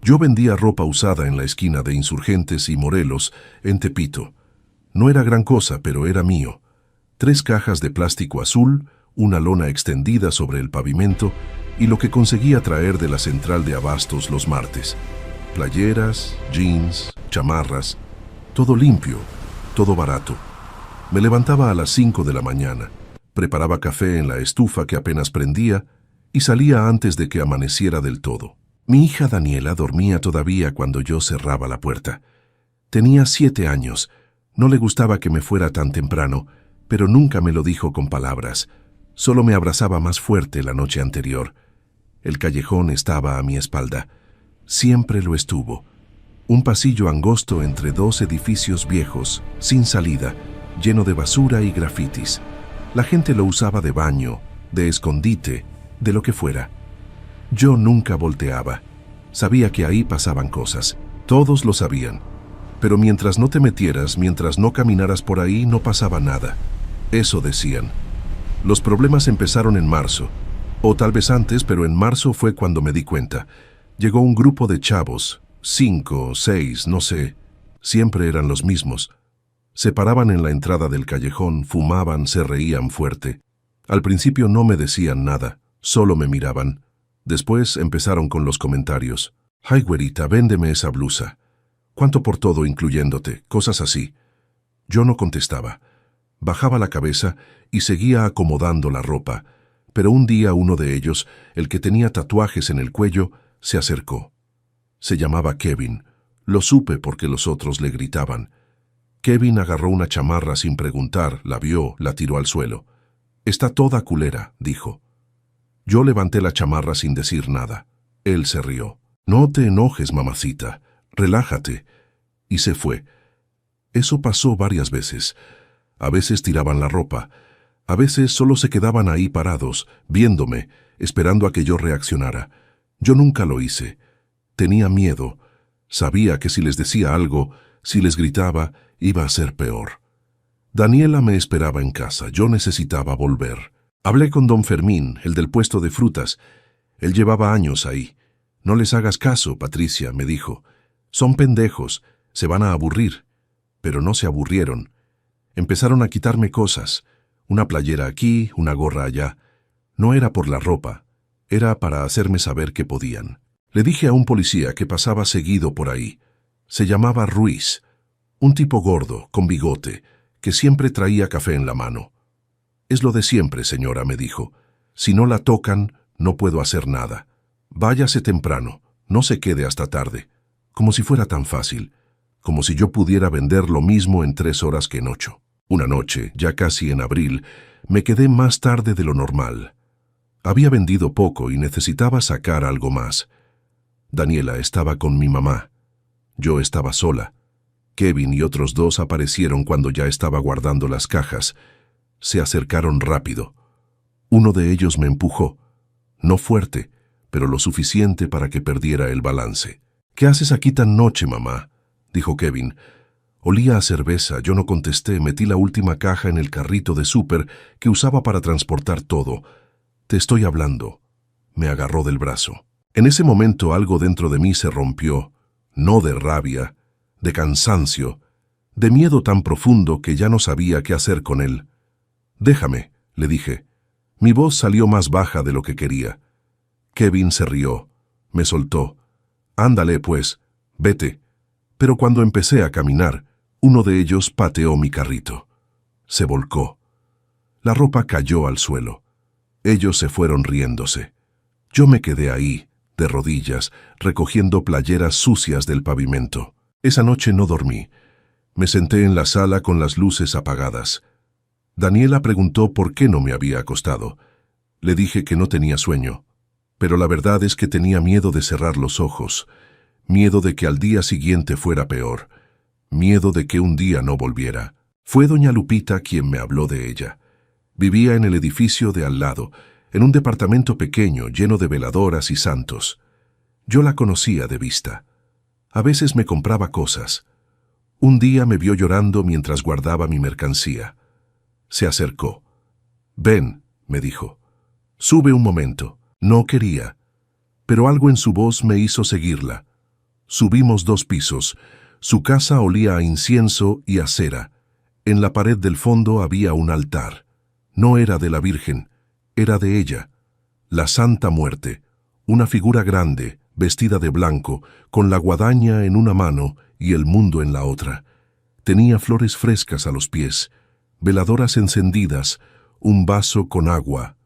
Yo vendía ropa usada en la esquina de Insurgentes y Morelos, en Tepito. No era gran cosa, pero era mío. 3 cajas de plástico azul, una lona extendida sobre el pavimento y lo que conseguía traer de la central de abastos los martes. Playeras, jeans, chamarras, todo limpio, todo barato. Me levantaba a las 5 de la mañana, preparaba café en la estufa que apenas prendía y salía antes de que amaneciera del todo. Mi hija Daniela dormía todavía cuando yo cerraba la puerta. Tenía 7 años, no le gustaba que me fuera tan temprano, pero nunca me lo dijo con palabras, solo me abrazaba más fuerte la noche anterior. El callejón estaba a mi espalda, siempre lo estuvo. Un pasillo angosto entre 2 edificios viejos, sin salida, lleno de basura y grafitis. La gente lo usaba de baño, de escondite, de lo que fuera. Yo nunca volteaba. Sabía que ahí pasaban cosas. Todos lo sabían. Pero mientras no te metieras, mientras no caminaras por ahí, no pasaba nada. Eso decían. Los problemas empezaron en marzo. O tal vez antes, pero en marzo fue cuando me di cuenta. Llegó un grupo de chavos, 5, 6, no sé. Siempre eran los mismos. Se paraban en la entrada del callejón, fumaban, se reían fuerte. Al principio no me decían nada, solo me miraban. Después empezaron con los comentarios. «Ay, güerita, véndeme esa blusa. ¿Cuánto por todo, incluyéndote?» Cosas así. Yo no contestaba. Bajaba la cabeza y seguía acomodando la ropa. Pero un día uno de ellos, el que tenía tatuajes en el cuello, se acercó. Se llamaba Kevin. Lo supe porque los otros le gritaban. Kevin agarró una chamarra sin preguntar, la vio, la tiró al suelo. «Está toda culera», dijo. Yo levanté la chamarra sin decir nada. Él se rió. «No te enojes, mamacita. Relájate». Y se fue. Eso pasó varias veces. A veces tiraban la ropa. A veces solo se quedaban ahí parados, viéndome, esperando a que yo reaccionara. Yo nunca lo hice. Tenía miedo. Sabía que si les decía algo, si les gritaba, iba a ser peor. Daniela me esperaba en casa. Yo necesitaba volver. Hablé con don Fermín, el del puesto de frutas. Él llevaba años ahí. «No les hagas caso, Patricia», me dijo. «Son pendejos, se van a aburrir». Pero no se aburrieron. Empezaron a quitarme cosas. Una playera aquí, una gorra allá. No era por la ropa, era para hacerme saber que podían. Le dije a un policía que pasaba seguido por ahí. Se llamaba Ruiz, un tipo gordo, con bigote, que siempre traía café en la mano. «Es lo de siempre, señora», me dijo. «Si no la tocan, no puedo hacer nada. Váyase temprano, no se quede hasta tarde». Como si fuera tan fácil, como si yo pudiera vender lo mismo en 3 horas que en 8. Una noche, ya casi en abril, me quedé más tarde de lo normal. Había vendido poco y necesitaba sacar algo más. Daniela estaba con mi mamá. Yo estaba sola. Kevin y otros 2 aparecieron cuando ya estaba guardando las cajas. Se acercaron rápido. Uno de ellos me empujó. No fuerte, pero lo suficiente para que perdiera el balance. «¿Qué haces aquí tan noche, mamá?», dijo Kevin. Olía a cerveza. Yo no contesté. Metí la última caja en el carrito de súper que usaba para transportar todo. «Te estoy hablando». Me agarró del brazo. En ese momento algo dentro de mí se rompió. No de rabia, de cansancio, de miedo tan profundo que ya no sabía qué hacer con él. «Déjame», le dije. Mi voz salió más baja de lo que quería. Kevin se rió. Me soltó. «Ándale, pues, vete». Pero cuando empecé a caminar, uno de ellos pateó mi carrito. Se volcó. La ropa cayó al suelo. Ellos se fueron riéndose. Yo me quedé ahí, de rodillas, recogiendo playeras sucias del pavimento. Esa noche no dormí. Me senté en la sala con las luces apagadas. Daniela preguntó por qué no me había acostado. Le dije que no tenía sueño. Pero la verdad es que tenía miedo de cerrar los ojos, miedo de que al día siguiente fuera peor, miedo de que un día no volviera. Fue doña Lupita quien me habló de ella. Vivía en el edificio de al lado, en un departamento pequeño lleno de veladoras y santos. Yo la conocía de vista. A veces me compraba cosas. Un día me vio llorando mientras guardaba mi mercancía. Se acercó. «Ven», me dijo. «Sube un momento». No quería, pero algo en su voz me hizo seguirla. Subimos 2 pisos. Su casa olía a incienso y a cera. En la pared del fondo había un altar. No era de la Virgen, era de ella. La Santa Muerte, una figura grande, vestida de blanco, con la guadaña en una mano y el mundo en la otra. Tenía flores frescas a los pies, veladoras encendidas, un vaso con agua,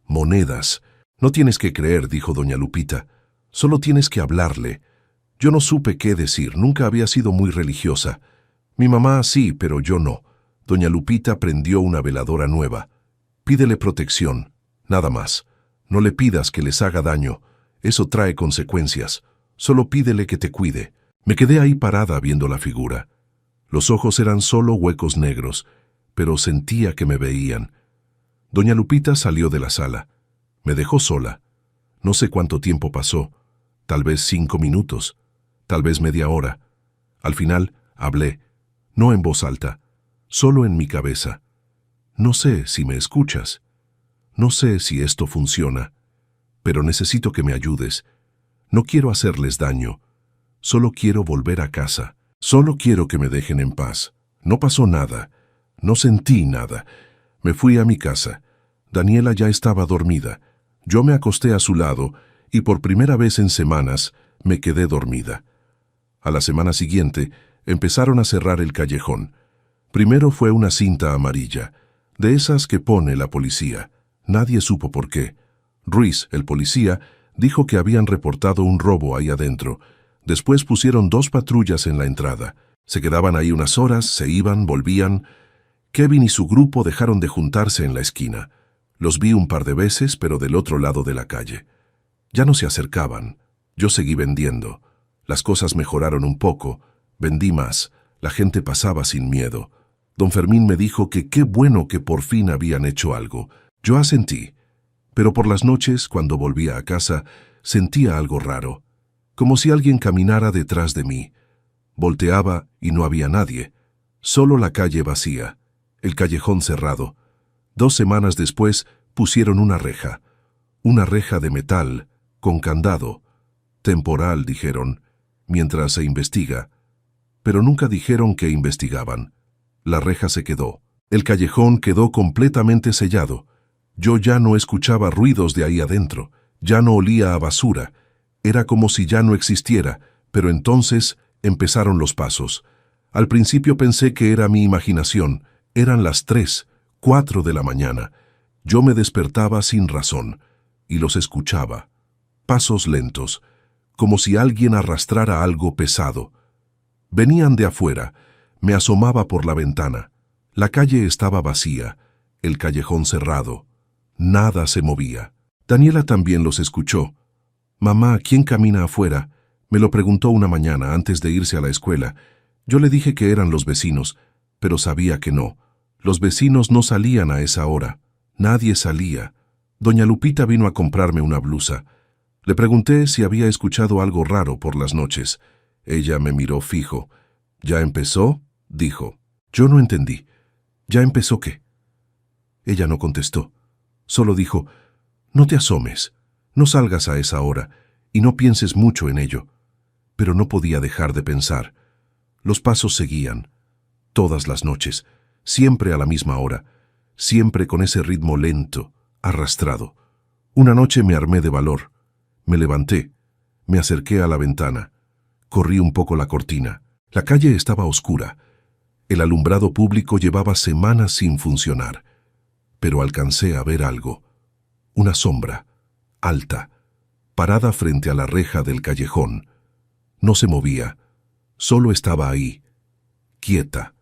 monedas. No tienes que creer, dijo doña Lupita, solo tienes que hablarle. Yo no supe qué decir, nunca había sido muy religiosa. Mi mamá sí, pero yo no. Doña Lupita prendió una veladora nueva. Pídele protección, nada más. No le pidas que les haga daño, eso trae consecuencias. Solo pídele que te cuide. Me quedé ahí parada viendo la figura. Los ojos eran solo huecos negros, pero sentía que me veían. Doña Lupita salió de la sala. Me dejó sola. No sé cuánto tiempo pasó, tal vez 5 minutos, tal vez media hora. Al final hablé, no en voz alta, solo en mi cabeza. No sé si me escuchas. No sé si esto funciona, pero necesito que me ayudes. No quiero hacerles daño. Solo quiero volver a casa. Solo quiero que me dejen en paz. No pasó nada. No sentí nada. Me fui a mi casa. Daniela ya estaba dormida. Yo me acosté a su lado y por primera vez en semanas me quedé dormida. A la semana siguiente empezaron a cerrar el callejón. Primero fue una cinta amarilla, de esas que pone la policía. Nadie supo por qué. Ruiz, el policía, dijo que habían reportado un robo ahí adentro. Después pusieron 2 patrullas en la entrada. Se quedaban ahí unas horas, se iban, volvían. Kevin y su grupo dejaron de juntarse en la esquina. Los vi un par de veces, pero del otro lado de la calle. Ya no se acercaban. Yo seguí vendiendo. Las cosas mejoraron un poco. Vendí más. La gente pasaba sin miedo. Don Fermín me dijo que qué bueno que por fin habían hecho algo. Yo asentí. Pero por las noches, cuando volvía a casa, sentía algo raro. Como si alguien caminara detrás de mí. Volteaba y no había nadie. Solo la calle vacía. El callejón cerrado. 2 semanas después pusieron una reja. Una reja de metal, con candado. Temporal, dijeron, mientras se investiga. Pero nunca dijeron que investigaban. La reja se quedó. El callejón quedó completamente sellado. Yo ya no escuchaba ruidos de ahí adentro. Ya no olía a basura. Era como si ya no existiera, pero entonces empezaron los pasos. Al principio pensé que era mi imaginación. Eran las 3, 4 de la mañana. Yo me despertaba sin razón, y los escuchaba. Pasos lentos, como si alguien arrastrara algo pesado. Venían de afuera. Me asomaba por la ventana. La calle estaba vacía, el callejón cerrado. Nada se movía. Daniela también los escuchó. «Mamá, ¿quién camina afuera?», me lo preguntó una mañana antes de irse a la escuela. Yo le dije que eran los vecinos, pero sabía que no. Los vecinos no salían a esa hora. Nadie salía. Doña Lupita vino a comprarme una blusa. Le pregunté si había escuchado algo raro por las noches. Ella me miró fijo. «¿Ya empezó?», dijo. Yo no entendí. «¿Ya empezó qué?». Ella no contestó. Solo dijo: «No te asomes, no salgas a esa hora y no pienses mucho en ello». Pero no podía dejar de pensar. Los pasos seguían. Todas las noches, siempre a la misma hora, siempre con ese ritmo lento, arrastrado. Una noche me armé de valor. Me levanté, me acerqué a la ventana, corrí un poco la cortina. La calle estaba oscura. El alumbrado público llevaba semanas sin funcionar. Pero alcancé a ver algo. Una sombra, alta, parada frente a la reja del callejón. No se movía, solo estaba ahí, quieta,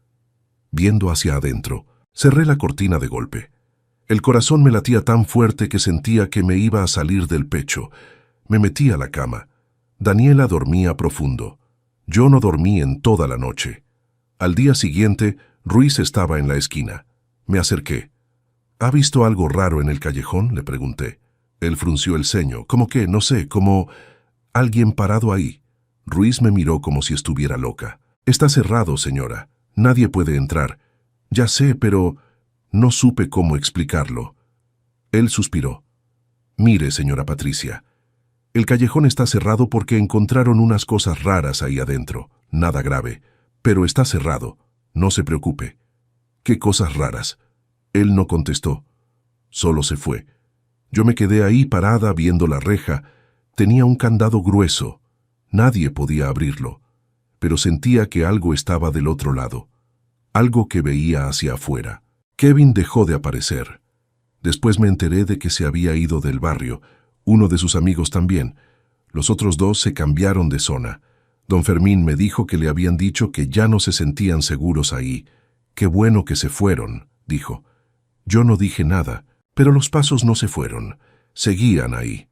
viendo hacia adentro. Cerré la cortina de golpe. El corazón me latía tan fuerte que sentía que me iba a salir del pecho. Me metí a la cama. Daniela dormía profundo. Yo no dormí en toda la noche. Al día siguiente, Ruiz estaba en la esquina. Me acerqué. «¿Ha visto algo raro en el callejón?», le pregunté. Él frunció el ceño, como que, no sé, como alguien parado ahí. Ruiz me miró como si estuviera loca. «Está cerrado, señora. Nadie puede entrar». «Ya sé, pero…». No supe cómo explicarlo. Él suspiró. «Mire, señora Patricia, El callejón está cerrado porque encontraron unas cosas raras ahí adentro. Nada grave, pero está cerrado. No se preocupe. ¿Qué cosas raras? Él no contestó. Solo se fue. Yo me quedé ahí parada viendo la reja. Tenía un candado grueso. Nadie podía abrirlo, pero sentía que algo estaba del otro lado. Algo que veía hacia afuera. Kevin dejó de aparecer. Después me enteré de que se había ido del barrio. Uno de sus amigos también. Los otros dos se cambiaron de zona. Don Fermín me dijo que le habían dicho que ya no se sentían seguros ahí. Qué bueno que se fueron, dijo. Yo no dije nada, pero los pasos no se fueron. Seguían ahí.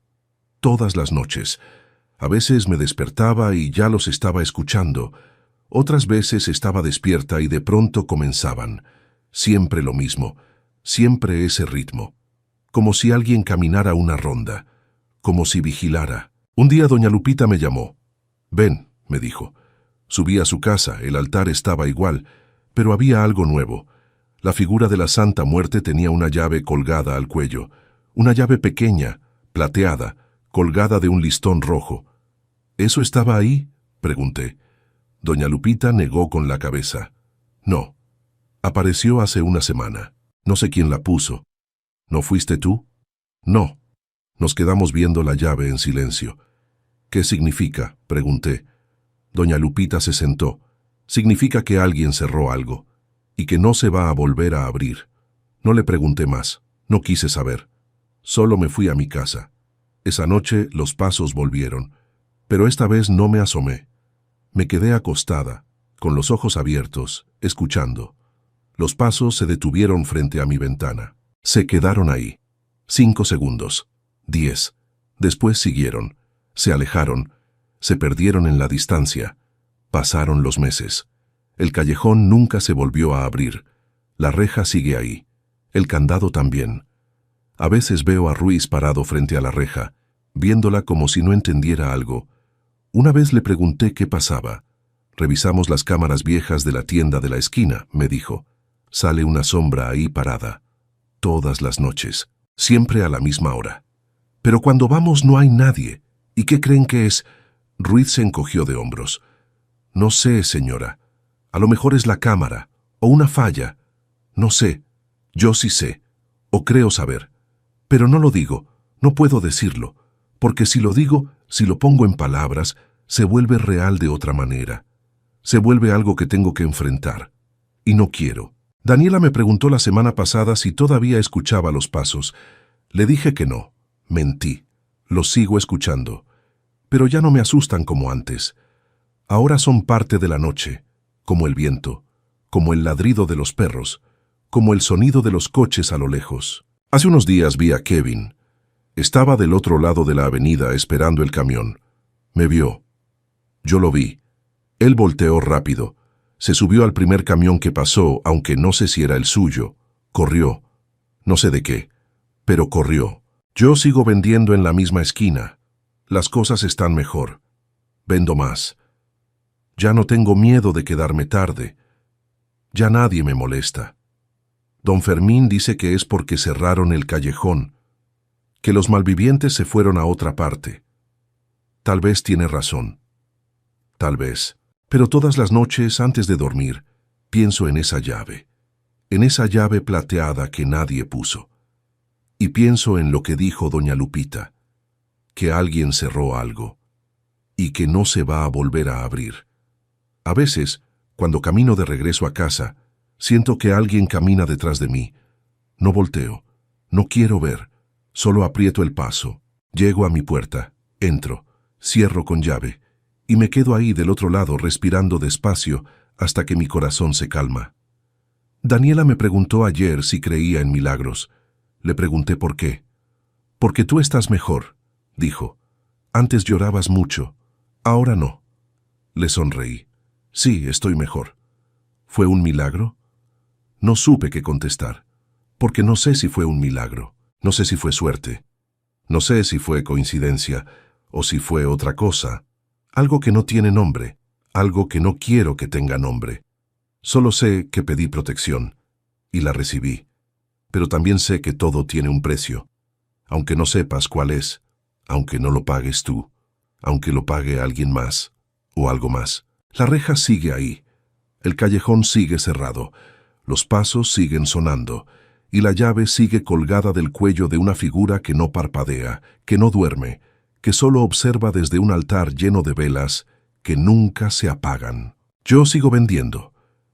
Todas las noches. A veces me despertaba y ya los estaba escuchando. Otras veces estaba despierta y de pronto comenzaban. Siempre lo mismo. Siempre ese ritmo. Como si alguien caminara una ronda. Como si vigilara. Un día doña Lupita me llamó. Ven, me dijo. Subí a su casa, el altar estaba igual, pero había algo nuevo. La figura de la Santa Muerte tenía una llave colgada al cuello. Una llave pequeña, plateada, colgada de un listón rojo. ¿Eso estaba ahí?, pregunté. Doña Lupita negó con la cabeza. No. Apareció hace una semana. No sé quién la puso. ¿No fuiste tú? No. Nos quedamos viendo la llave en silencio. ¿Qué significa?, pregunté. Doña Lupita se sentó. Significa que alguien cerró algo, y que no se va a volver a abrir. No le pregunté más. No quise saber. Solo me fui a mi casa. Esa noche los pasos volvieron, pero esta vez no me asomé. Me quedé acostada, con los ojos abiertos, escuchando. Los pasos se detuvieron frente a mi ventana. Se quedaron ahí. 5 segundos. 10. Después siguieron. Se alejaron. Se perdieron en la distancia. Pasaron los meses. El callejón nunca se volvió a abrir. La reja sigue ahí. El candado también. A veces veo a Ruiz parado frente a la reja, viéndola como si no entendiera algo. Una vez le pregunté qué pasaba. Revisamos las cámaras viejas de la tienda de la esquina, me dijo. Sale una sombra ahí parada. Todas las noches. Siempre a la misma hora. Pero cuando vamos no hay nadie. ¿Y qué creen que es? Ruiz se encogió de hombros. No sé, señora. A lo mejor es la cámara, o una falla. No sé. Yo sí sé. O creo saber. Pero no lo digo. No puedo decirlo. Porque si lo digo, si lo pongo en palabras, se vuelve real de otra manera. Se vuelve algo que tengo que enfrentar. Y no quiero. Daniela me preguntó la semana pasada si todavía escuchaba los pasos. Le dije que no. Mentí. Los sigo escuchando. Pero ya no me asustan como antes. Ahora son parte de la noche, como el viento, como el ladrido de los perros, como el sonido de los coches a lo lejos. Hace unos días vi a Kevin. Estaba del otro lado de la avenida esperando el camión. Me vio. Yo lo vi. Él volteó rápido. Se subió al primer camión que pasó, aunque no sé si era el suyo. Corrió. No sé de qué, pero corrió. Yo sigo vendiendo en la misma esquina. Las cosas están mejor. Vendo más. Ya no tengo miedo de quedarme tarde. Ya nadie me molesta. Don Fermín dice que es porque cerraron el callejón, que los malvivientes se fueron a otra parte. Tal vez tiene razón. Tal vez. Pero todas las noches, antes de dormir, pienso en esa llave plateada que nadie puso. Y pienso en lo que dijo doña Lupita, que alguien cerró algo, y que no se va a volver a abrir. A veces, cuando camino de regreso a casa, siento que alguien camina detrás de mí. No volteo, no quiero ver, solo aprieto el paso. Llego a mi puerta, entro, cierro con llave, y me quedo ahí del otro lado respirando despacio hasta que mi corazón se calma. Daniela me preguntó ayer si creía en milagros. Le pregunté por qué. Porque tú estás mejor, dijo. Antes llorabas mucho, ahora no. Le sonreí. Sí, estoy mejor. ¿Fue un milagro? No supe qué contestar, porque no sé si fue un milagro, no sé si fue suerte, no sé si fue coincidencia o si fue otra cosa, algo que no tiene nombre, algo que no quiero que tenga nombre. Solo sé que pedí protección y la recibí, pero también sé que todo tiene un precio, aunque no sepas cuál es, aunque no lo pagues tú, aunque lo pague alguien más, o algo más. La reja sigue ahí, el callejón sigue cerrado, los pasos siguen sonando, y la llave sigue colgada del cuello de una figura que no parpadea, que no duerme, que solo observa desde un altar lleno de velas que nunca se apagan. Yo sigo vendiendo,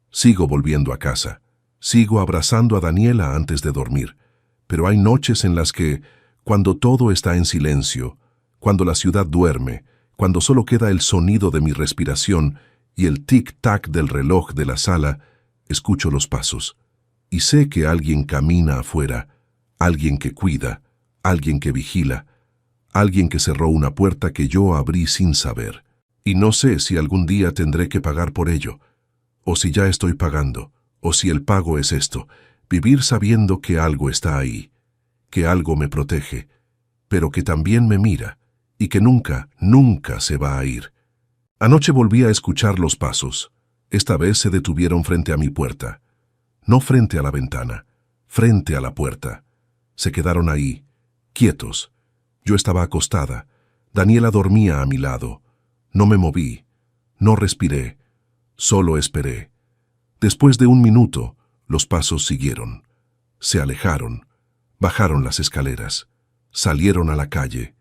sigo volviendo a casa, sigo abrazando a Daniela antes de dormir, pero hay noches en las que, cuando todo está en silencio, cuando la ciudad duerme, cuando solo queda el sonido de mi respiración y el tic-tac del reloj de la sala, escucho los pasos, y sé que alguien camina afuera, alguien que cuida, alguien que vigila, alguien que cerró una puerta que yo abrí sin saber. Y no sé si algún día tendré que pagar por ello, o si ya estoy pagando, o si el pago es esto, vivir sabiendo que algo está ahí, que algo me protege, pero que también me mira, y que nunca, nunca se va a ir. Anoche volví a escuchar los pasos. Esta vez se detuvieron frente a mi puerta. No frente a la ventana, frente a la puerta. Se quedaron ahí, quietos. Yo estaba acostada. Daniela dormía a mi lado. No me moví, no respiré, solo esperé. Después de un minuto, los pasos siguieron. Se alejaron, bajaron las escaleras, salieron a la calle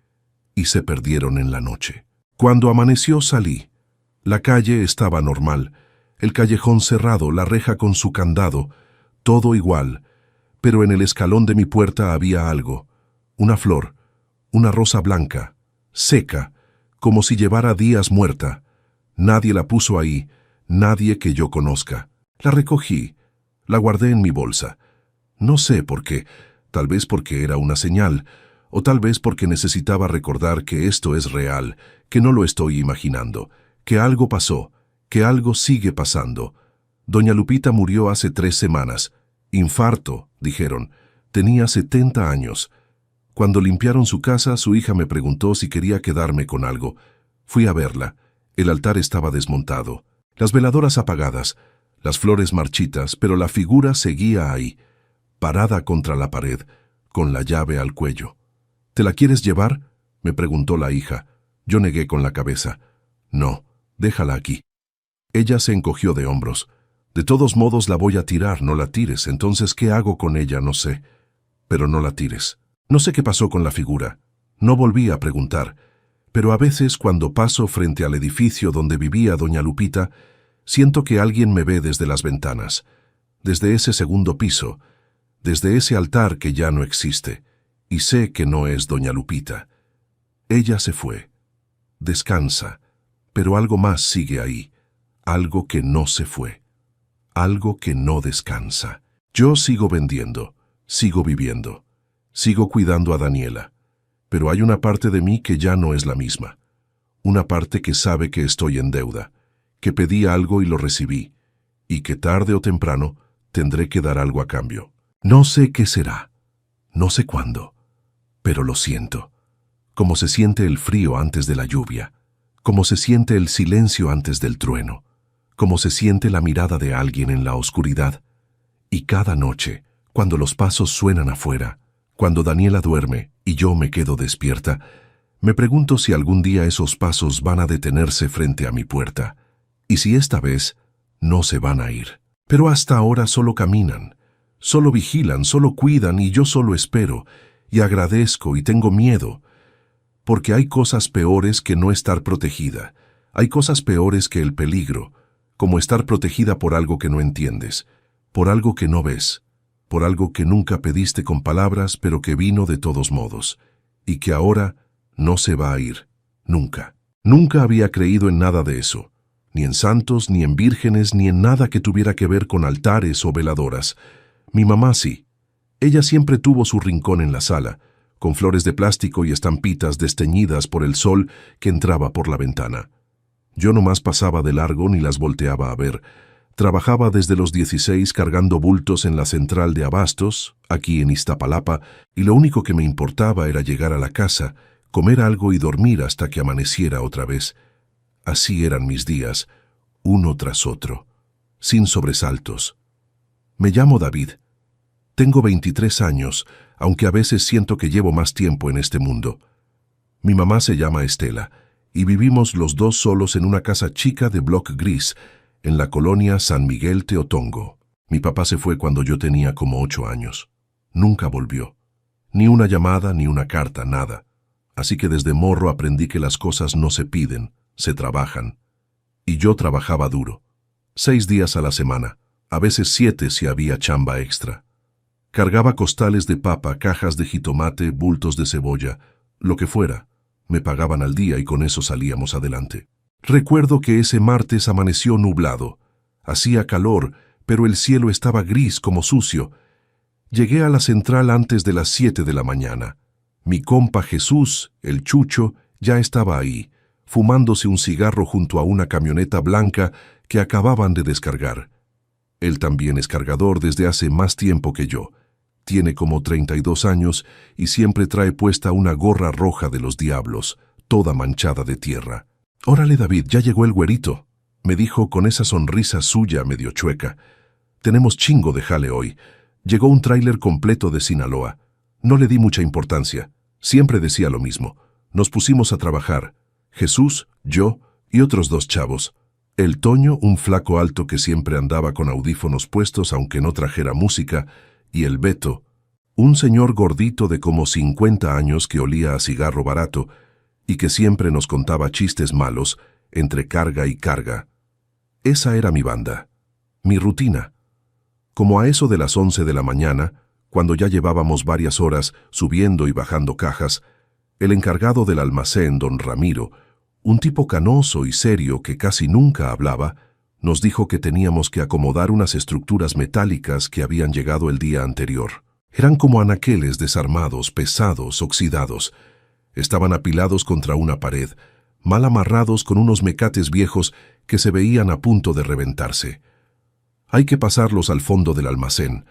y se perdieron en la noche. Cuando amaneció salí. La calle estaba normal, el callejón cerrado, la reja con su candado, todo igual, pero en el escalón de mi puerta había algo, una flor, una rosa blanca, seca, como si llevara días muerta. Nadie la puso ahí, nadie que yo conozca. La recogí, la guardé en mi bolsa. No sé por qué, tal vez porque era una señal, o tal vez porque necesitaba recordar que esto es real, que no lo estoy imaginando, que algo pasó, que algo sigue pasando. Doña Lupita murió hace 3 semanas. Infarto, dijeron. Tenía 70 años. Cuando limpiaron su casa, su hija me preguntó si quería quedarme con algo. Fui a verla. El altar estaba desmontado, las veladoras apagadas, las flores marchitas, pero la figura seguía ahí, parada contra la pared, con la llave al cuello. ¿Te la quieres llevar?, me preguntó la hija. Yo negué con la cabeza. No, déjala aquí. Ella se encogió de hombros. De todos modos la voy a tirar, no la tires. Entonces, ¿qué hago con ella? No sé. Pero no la tires. No sé qué pasó con la figura. No volví a preguntar. Pero a veces, cuando paso frente al edificio donde vivía doña Lupita, siento que alguien me ve desde las ventanas, desde ese segundo piso, desde ese altar que ya no existe, y sé que no es doña Lupita. Ella se fue. Descansa, pero algo más sigue ahí, algo que no se fue, algo que no descansa. Yo sigo vendiendo, sigo viviendo, sigo cuidando a Daniela, pero hay una parte de mí que ya no es la misma, una parte que sabe que estoy en deuda, que pedí algo y lo recibí, y que tarde o temprano tendré que dar algo a cambio. No sé qué será, no sé cuándo, pero lo siento, como se siente el frío antes de la lluvia, como se siente el silencio antes del trueno, como se siente la mirada de alguien en la oscuridad. Y cada noche, cuando los pasos suenan afuera, cuando Daniela duerme y yo me quedo despierta, me pregunto si algún día esos pasos van a detenerse frente a mi puerta, y si esta vez no se van a ir. Pero hasta ahora solo caminan, solo vigilan, solo cuidan, y yo solo espero, y agradezco y tengo miedo, porque hay cosas peores que no estar protegida, hay cosas peores que el peligro, como estar protegida por algo que no entiendes, por algo que no ves, por algo que nunca pediste con palabras pero que vino de todos modos, y que ahora no se va a ir, nunca. Nunca había creído en nada de eso, ni en santos, ni en vírgenes, ni en nada que tuviera que ver con altares o veladoras. Mi mamá sí. Ella siempre tuvo su rincón en la sala, con flores de plástico y estampitas desteñidas por el sol que entraba por la ventana. Yo nomás pasaba de largo ni las volteaba a ver. Trabajaba desde los 16 cargando bultos en la central de abastos, aquí en Iztapalapa, y lo único que me importaba era llegar a la casa, comer algo y dormir hasta que amaneciera otra vez. Así eran mis días, uno tras otro, sin sobresaltos. Me llamo David. Tengo 23 años, aunque a veces siento que llevo más tiempo en este mundo. Mi mamá se llama Estela, y vivimos los dos solos en una casa chica de bloc gris, en la colonia San Miguel Teotongo. Mi papá se fue cuando yo tenía como 8 años. Nunca volvió. Ni una llamada, ni una carta, nada. Así que desde morro aprendí que las cosas no se piden, se trabajan. Y yo trabajaba duro. 6 días a la semana, a veces 7 si había chamba extra. Cargaba costales de papa, cajas de jitomate, bultos de cebolla, lo que fuera. Me pagaban al día y con eso salíamos adelante. Recuerdo que ese martes amaneció nublado. Hacía calor, pero el cielo estaba gris como sucio. Llegué a la central antes de las 7 de la mañana. Mi compa Jesús, el Chucho, ya estaba ahí, fumándose un cigarro junto a una camioneta blanca que acababan de descargar. Él también es cargador desde hace más tiempo que yo. Tiene como 32 años y siempre trae puesta una gorra roja de los diablos, toda manchada de tierra. «Órale, David, ya llegó el güerito», me dijo con esa sonrisa suya medio chueca. «Tenemos chingo de jale hoy. Llegó un tráiler completo de Sinaloa. No le di mucha importancia. Siempre decía lo mismo. Nos pusimos a trabajar. Jesús, yo y otros 2 chavos. El Toño, un flaco alto que siempre andaba con audífonos puestos aunque no trajera música, y el Beto, un señor gordito de como 50 años que olía a cigarro barato y que siempre nos contaba chistes malos entre carga y carga. Esa era mi banda, mi rutina. Como a eso de las 11 de la mañana, cuando ya llevábamos varias horas subiendo y bajando cajas, el encargado del almacén, don Ramiro, un tipo canoso y serio que casi nunca hablaba, nos dijo que teníamos que acomodar unas estructuras metálicas que habían llegado el día anterior. Eran como anaqueles desarmados, pesados, oxidados. Estaban apilados contra una pared, mal amarrados con unos mecates viejos que se veían a punto de reventarse. «Hay que pasarlos al fondo del almacén»,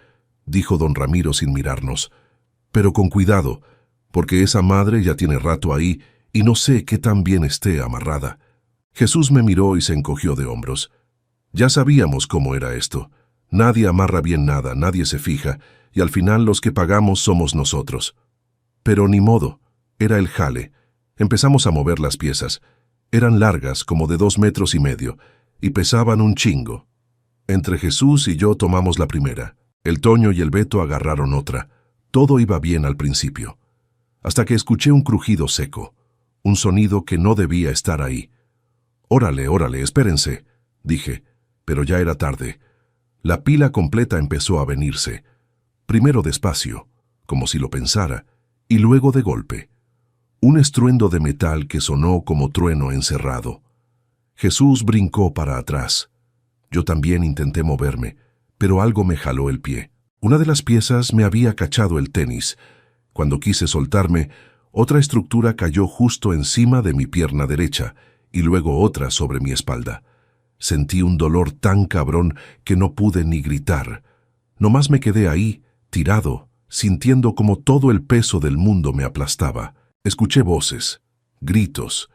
dijo don Ramiro sin mirarnos. «Pero con cuidado, porque esa madre ya tiene rato ahí y no sé qué tan bien esté amarrada». Jesús me miró y se encogió de hombros. Ya sabíamos cómo era esto. Nadie amarra bien nada, nadie se fija, y al final los que pagamos somos nosotros. Pero ni modo, era el jale. Empezamos a mover las piezas. Eran largas, como de 2,5 metros, y pesaban un chingo. Entre Jesús y yo tomamos la primera. El Toño y el Beto agarraron otra. Todo iba bien al principio. Hasta que escuché un crujido seco. Un sonido que no debía estar ahí. «Órale, órale, espérense», dije, pero ya era tarde. La pila completa empezó a venirse. Primero despacio, como si lo pensara, y luego de golpe. Un estruendo de metal que sonó como trueno encerrado. Jesús brincó para atrás. Yo también intenté moverme, pero algo me jaló el pie. Una de las piezas me había cachado el tenis. Cuando quise soltarme, otra estructura cayó justo encima de mi pierna derecha y luego otra sobre mi espalda. Sentí un dolor tan cabrón que no pude ni gritar. Nomás me quedé ahí, tirado, sintiendo como todo el peso del mundo me aplastaba. Escuché voces, gritos.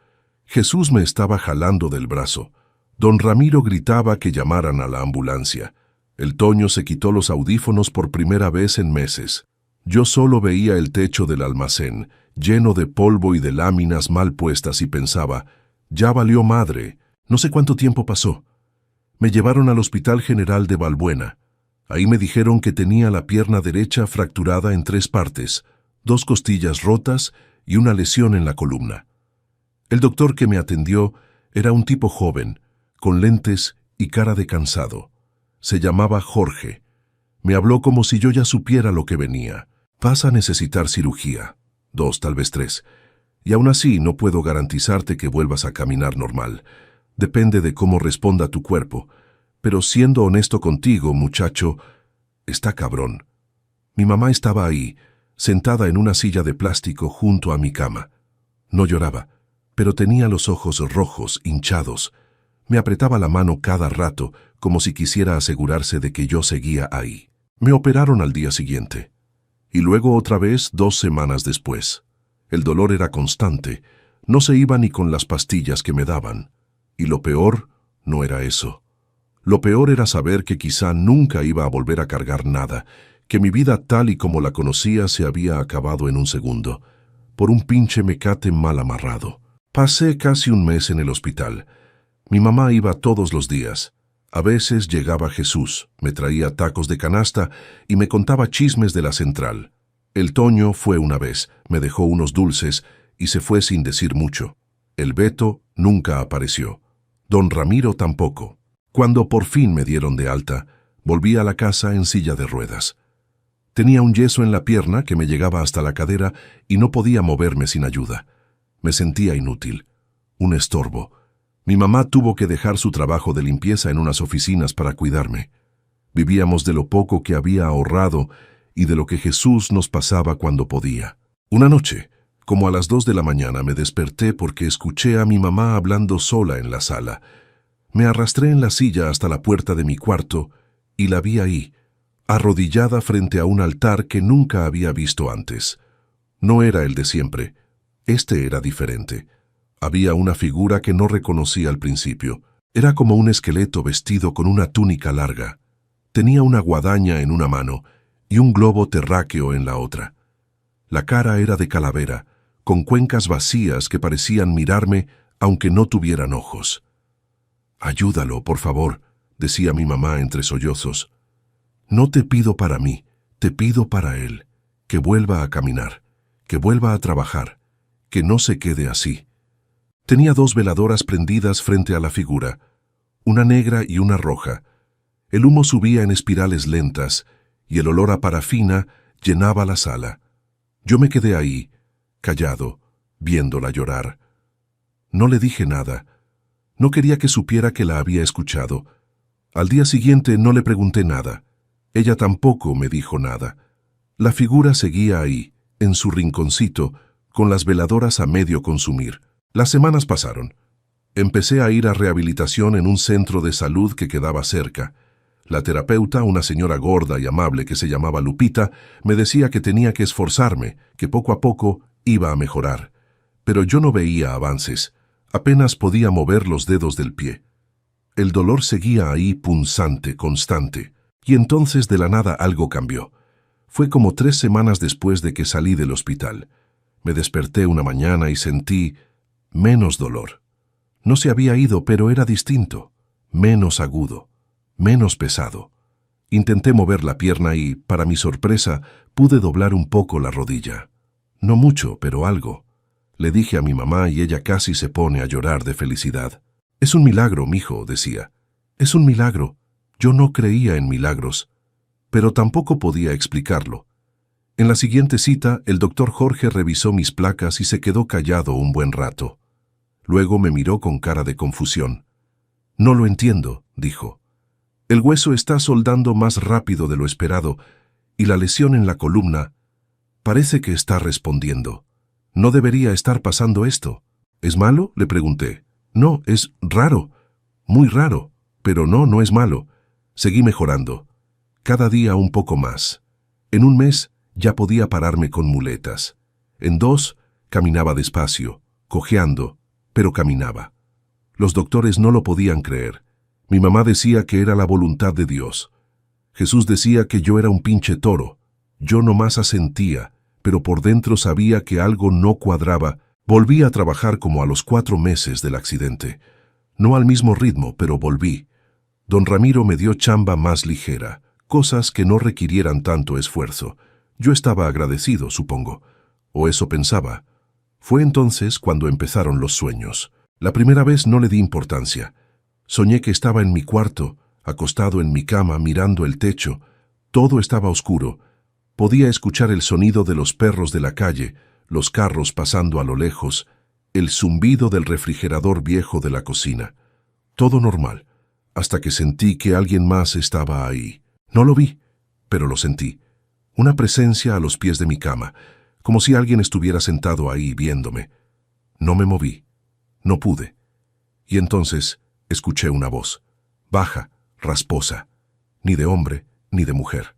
Jesús me estaba jalando del brazo. Don Ramiro gritaba que llamaran a la ambulancia. El Toño se quitó los audífonos por primera vez en meses. Yo solo veía el techo del almacén, lleno de polvo y de láminas mal puestas, y pensaba, ya valió madre. No sé cuánto tiempo pasó. Me llevaron al Hospital General de Balbuena. Ahí me dijeron que tenía la pierna derecha fracturada en 3 partes, 2 costillas rotas y una lesión en la columna. El doctor que me atendió era un tipo joven, con lentes y cara de cansado. Se llamaba Jorge. Me habló como si yo ya supiera lo que venía. «Vas a necesitar cirugía, 2, tal vez 3, y aún así no puedo garantizarte que vuelvas a caminar normal. Depende de cómo responda tu cuerpo. Pero siendo honesto contigo, muchacho, está cabrón». Mi mamá estaba ahí, sentada en una silla de plástico junto a mi cama. No lloraba, pero tenía los ojos rojos, hinchados. Me apretaba la mano cada rato, como si quisiera asegurarse de que yo seguía ahí. Me operaron al día siguiente. Y luego otra vez 2 semanas después. El dolor era constante. No se iba ni con las pastillas que me daban. Y lo peor no era eso. Lo peor era saber que quizá nunca iba a volver a cargar nada, que mi vida tal y como la conocía se había acabado en un segundo. por un pinche mecate mal amarrado. Pasé casi un mes en el hospital. Mi mamá iba todos los días. A veces llegaba Jesús, me traía tacos de canasta y me contaba chismes de la central. El Toño fue una vez, me dejó unos dulces y se fue sin decir mucho. El Beto nunca apareció. Don Ramiro tampoco. Cuando por fin me dieron de alta, volví a la casa en silla de ruedas. Tenía un yeso en la pierna que me llegaba hasta la cadera y no podía moverme sin ayuda. Me sentía inútil, un estorbo. Mi mamá tuvo que dejar su trabajo de limpieza en unas oficinas para cuidarme. Vivíamos de lo poco que había ahorrado y de lo que Jesús nos pasaba cuando podía. Una noche, como a las 2 de la mañana, me desperté porque escuché a mi mamá hablando sola en la sala. Me arrastré en la silla hasta la puerta de mi cuarto y la vi ahí, arrodillada frente a un altar que nunca había visto antes. No era el de siempre. Este era diferente. Había una figura que no reconocí al principio. Era como un esqueleto vestido con una túnica larga. Tenía una guadaña en una mano y un globo terráqueo en la otra. La cara era de calavera, con cuencas vacías que parecían mirarme aunque no tuvieran ojos. «Ayúdalo, por favor», decía mi mamá entre sollozos. «No te pido para mí, te pido para él, que vuelva a caminar, que vuelva a trabajar, que no se quede así». Tenía 2 veladoras prendidas frente a la figura, una negra y una roja. El humo subía en espirales lentas y el olor a parafina llenaba la sala. Yo me quedé ahí, callado, viéndola llorar. No le dije nada. No quería que supiera que la había escuchado. Al día siguiente no le pregunté nada. Ella tampoco me dijo nada. La figura seguía ahí, en su rinconcito, con las veladoras a medio consumir. Las semanas pasaron. Empecé a ir a rehabilitación en un centro de salud que quedaba cerca. La terapeuta, una señora gorda y amable que se llamaba Lupita, me decía que tenía que esforzarme, que poco a poco iba a mejorar. Pero yo no veía avances. Apenas podía mover los dedos del pie. El dolor seguía ahí punzante, constante. Y entonces de la nada algo cambió. Fue como 3 semanas después de que salí del hospital. Me desperté una mañana y sentí menos dolor. No se había ido, pero era distinto, menos agudo, menos pesado. Intenté mover la pierna y, para mi sorpresa, pude doblar un poco la rodilla. No mucho, pero algo. Le dije a mi mamá y ella casi se pone a llorar de felicidad. «Es un milagro, mijo», decía. «Es un milagro». Yo no creía en milagros, pero tampoco podía explicarlo. En la siguiente cita, el doctor Jorge revisó mis placas y se quedó callado un buen rato. Luego me miró con cara de confusión. «No lo entiendo», dijo. «El hueso está soldando más rápido de lo esperado y la lesión en la columna parece que está respondiendo. No debería estar pasando esto». «¿Es malo?», le pregunté. «No, es raro, muy raro, pero no es malo». Seguí mejorando, cada día un poco más. En un mes ya podía pararme con muletas. En 2 caminaba despacio, cojeando, pero caminaba. Los doctores no lo podían creer. Mi mamá decía que era la voluntad de Dios. Jesús decía que yo era un pinche toro. Yo nomás asentía, pero por dentro sabía que algo no cuadraba. Volví a trabajar como a los 4 meses del accidente. No al mismo ritmo, pero volví. Don Ramiro me dio chamba más ligera, cosas que no requirieran tanto esfuerzo. Yo estaba agradecido, supongo, o eso pensaba. Fue entonces cuando empezaron los sueños. La primera vez no le di importancia. Soñé que estaba en mi cuarto, acostado en mi cama, mirando el techo. Todo estaba oscuro. Podía escuchar el sonido de los perros de la calle, los carros pasando a lo lejos, el zumbido del refrigerador viejo de la cocina. Todo normal, hasta que sentí que alguien más estaba ahí. No lo vi, pero lo sentí. Una presencia a los pies de mi cama, como si alguien estuviera sentado ahí viéndome. No me moví, no pude. Y entonces escuché una voz, baja, rasposa, ni de hombre ni de mujer.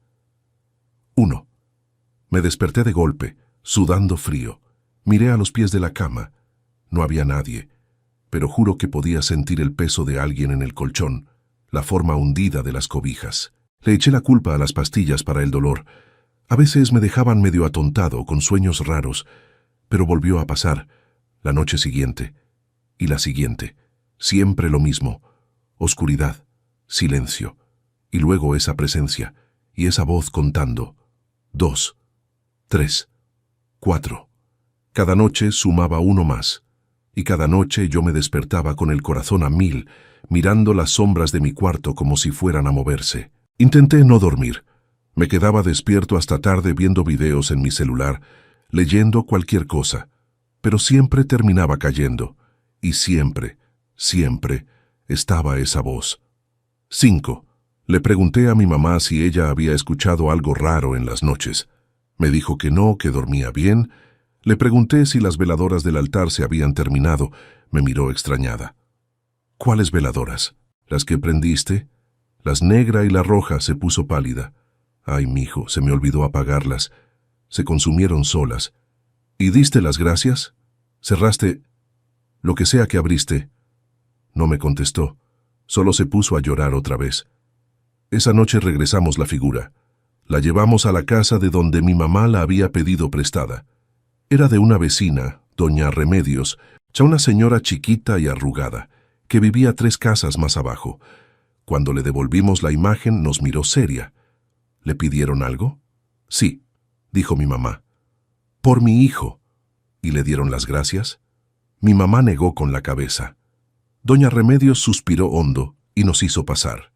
1. Me desperté de golpe, sudando frío. Miré a los pies de la cama. No había nadie, pero juro que podía sentir el peso de alguien en el colchón, la forma hundida de las cobijas. Le eché la culpa a las pastillas para el dolor. A veces me dejaban medio atontado, con sueños raros. Pero volvió a pasar, la noche siguiente, y la siguiente, siempre lo mismo, oscuridad, silencio, y luego esa presencia, y esa voz contando, 2, 3, 4. Cada noche sumaba uno más, y cada noche yo me despertaba con el corazón a 1000, mirando las sombras de mi cuarto como si fueran a moverse. Intenté no dormir. Me quedaba despierto hasta tarde viendo videos en mi celular, leyendo cualquier cosa, pero siempre terminaba cayendo, y siempre, siempre, estaba esa voz. 5. Le pregunté a mi mamá si ella había escuchado algo raro en las noches. Me dijo que no, que dormía bien. Le pregunté si las veladoras del altar se habían terminado. Me miró extrañada. ¿Cuáles veladoras? ¿Las que prendiste? Las negra y la roja. Se puso pálida. Ay, mijo, se me olvidó apagarlas. Se consumieron solas. ¿Y diste las gracias? ¿Cerraste lo que sea que abriste? No me contestó. Solo se puso a llorar otra vez. Esa noche regresamos la figura. La llevamos a la casa de donde mi mamá la había pedido prestada. Era de una vecina, doña Remedios, ya una señora chiquita y arrugada, que vivía 3 casas más abajo. Cuando le devolvimos la imagen, nos miró seria. ¿Le pidieron algo? Sí, dijo mi mamá. Por mi hijo. ¿Y le dieron las gracias? Mi mamá negó con la cabeza. Doña Remedios suspiró hondo y nos hizo pasar.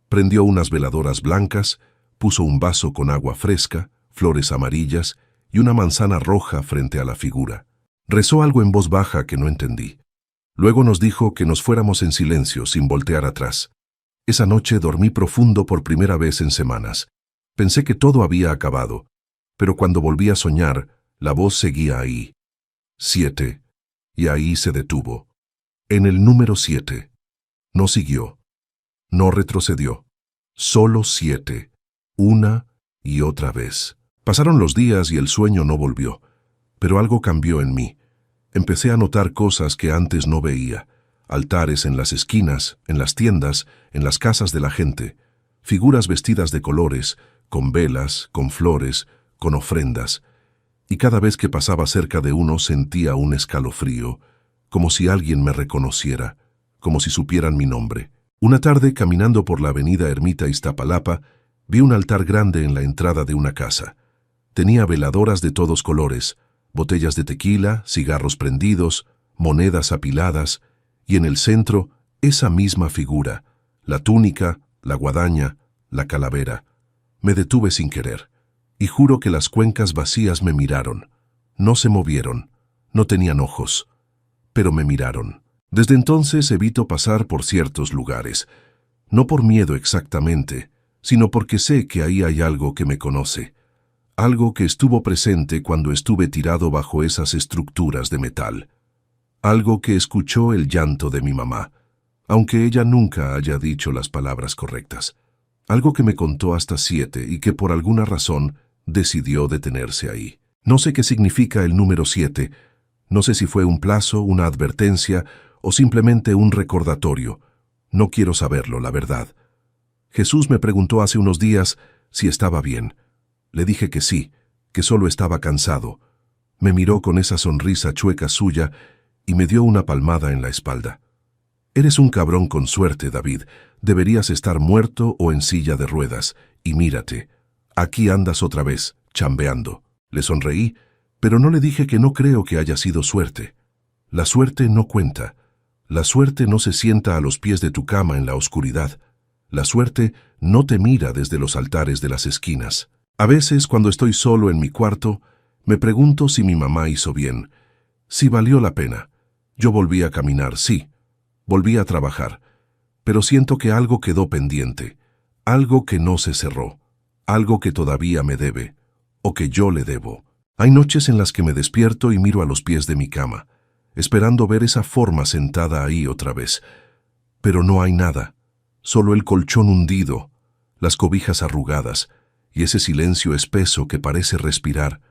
Prendió unas veladoras blancas, puso un vaso con agua fresca, flores amarillas y una manzana roja frente a la figura. Rezó algo en voz baja que no entendí. Luego nos dijo que nos fuéramos en silencio, sin voltear atrás. Esa noche dormí profundo por primera vez en semanas. Pensé que todo había acabado, pero cuando volví a soñar, la voz seguía ahí. 7. Y ahí se detuvo. En el número 7. No siguió. No retrocedió. Solo 7. Una y otra vez. Pasaron los días y el sueño no volvió. Pero algo cambió en mí. Empecé a notar cosas que antes no veía. Altares en las esquinas, en las tiendas, en las casas de la gente. Figuras vestidas de colores, con velas, con flores, con ofrendas. Y cada vez que pasaba cerca de uno sentía un escalofrío, como si alguien me reconociera, como si supieran mi nombre. Una tarde, caminando por la avenida Ermita Iztapalapa, vi un altar grande en la entrada de una casa. Tenía veladoras de todos colores, botellas de tequila, cigarros prendidos, monedas apiladas, y en el centro, esa misma figura, la túnica, la guadaña, la calavera. Me detuve sin querer, y juro que las cuencas vacías me miraron. No se movieron, no tenían ojos, pero me miraron. Desde entonces evito pasar por ciertos lugares, no por miedo exactamente, sino porque sé que ahí hay algo que me conoce, algo que estuvo presente cuando estuve tirado bajo esas estructuras de metal, algo que escuchó el llanto de mi mamá, aunque ella nunca haya dicho las palabras correctas, algo que me contó hasta 7 y que por alguna razón decidió detenerse ahí. No sé qué significa el número 7, no sé si fue un plazo, una advertencia o simplemente un recordatorio. No quiero saberlo, la verdad. Jesús me preguntó hace unos días si estaba bien. Le dije que sí, que solo estaba cansado. Me miró con esa sonrisa chueca suya y me dio una palmada en la espalda. Eres un cabrón con suerte, David. Deberías estar muerto o en silla de ruedas. Y mírate, aquí andas otra vez, chambeando. Le sonreí, pero no le dije que no creo que haya sido suerte. La suerte no cuenta. La suerte no se sienta a los pies de tu cama en la oscuridad. La suerte no te mira desde los altares de las esquinas. A veces, cuando estoy solo en mi cuarto, me pregunto si mi mamá hizo bien, si valió la pena. Yo volví a caminar, sí, volví a trabajar, pero siento que algo quedó pendiente, algo que no se cerró, algo que todavía me debe, o que yo le debo. Hay noches en las que me despierto y miro a los pies de mi cama, esperando ver esa forma sentada ahí otra vez. Pero no hay nada, solo el colchón hundido, las cobijas arrugadas y ese silencio espeso que parece respirar.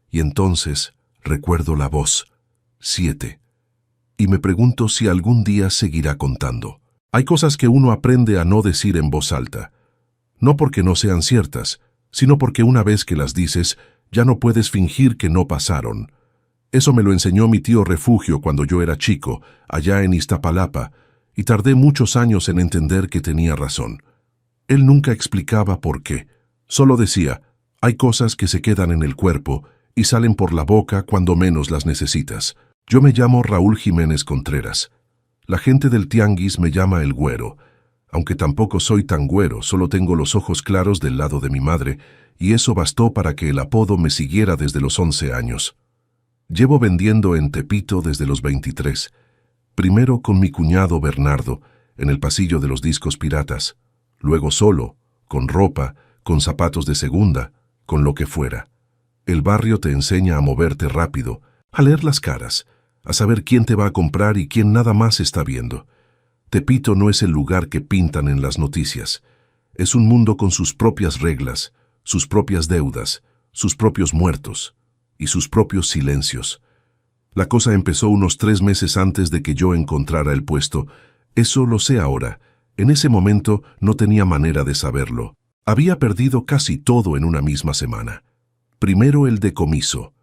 Y entonces recuerdo la voz, 7, y me pregunto si algún día seguirá contando. Hay cosas que uno aprende a no decir en voz alta, no porque no sean ciertas, sino porque una vez que las dices, ya no puedes fingir que no pasaron. Eso me lo enseñó mi tío Refugio cuando yo era chico, allá en Iztapalapa, y tardé muchos años en entender que tenía razón. Él nunca explicaba por qué. Solo decía, hay cosas que se quedan en el cuerpo y salen por la boca cuando menos las necesitas. Yo me llamo Raúl Jiménez Contreras. La gente del tianguis me llama el güero, aunque tampoco soy tan güero, solo tengo los ojos claros del lado de mi madre, y eso bastó para que el apodo me siguiera desde los 11 años. Llevo vendiendo en Tepito desde los 23, primero con mi cuñado Bernardo, en el pasillo de los discos piratas, luego solo, con ropa, con zapatos de segunda, con lo que fuera. El barrio te enseña a moverte rápido, a leer las caras, a saber quién te va a comprar y quién nada más está viendo. Tepito no es el lugar que pintan en las noticias. Es un mundo con sus propias reglas, sus propias deudas, sus propios muertos y sus propios silencios. La cosa empezó unos 3 meses antes de que yo encontrara el puesto. Eso lo sé ahora. En ese momento no tenía manera de saberlo. Había perdido casi todo en una misma semana. Primero el decomiso.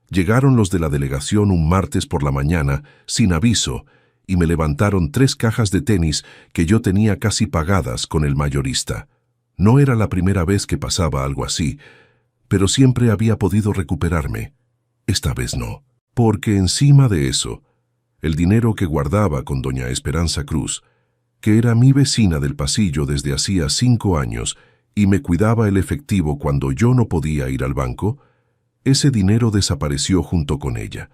Llegaron los de la delegación un martes por la mañana, sin aviso, y me levantaron 3 cajas de tenis que yo tenía casi pagadas con el mayorista. No era la primera vez que pasaba algo así, pero siempre había podido recuperarme. Esta vez no, porque encima de eso, el dinero que guardaba con doña Esperanza Cruz, que era mi vecina del pasillo desde hacía 5 años y me cuidaba el efectivo cuando yo no podía ir al banco, ese dinero desapareció junto con ella.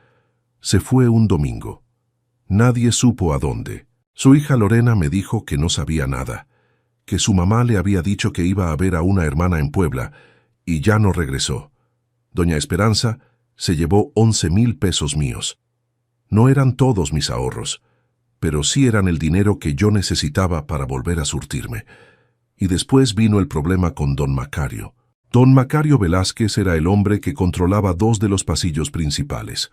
Se fue un domingo. Nadie supo a dónde. Su hija Lorena me dijo que no sabía nada, que su mamá le había dicho que iba a ver a una hermana en Puebla, y ya no regresó. Doña Esperanza se llevó 11,000 pesos míos. No eran todos mis ahorros, pero sí eran el dinero que yo necesitaba para volver a surtirme. Y después vino el problema con don Macario. Don Macario Velázquez era el hombre que controlaba 2 de los pasillos principales.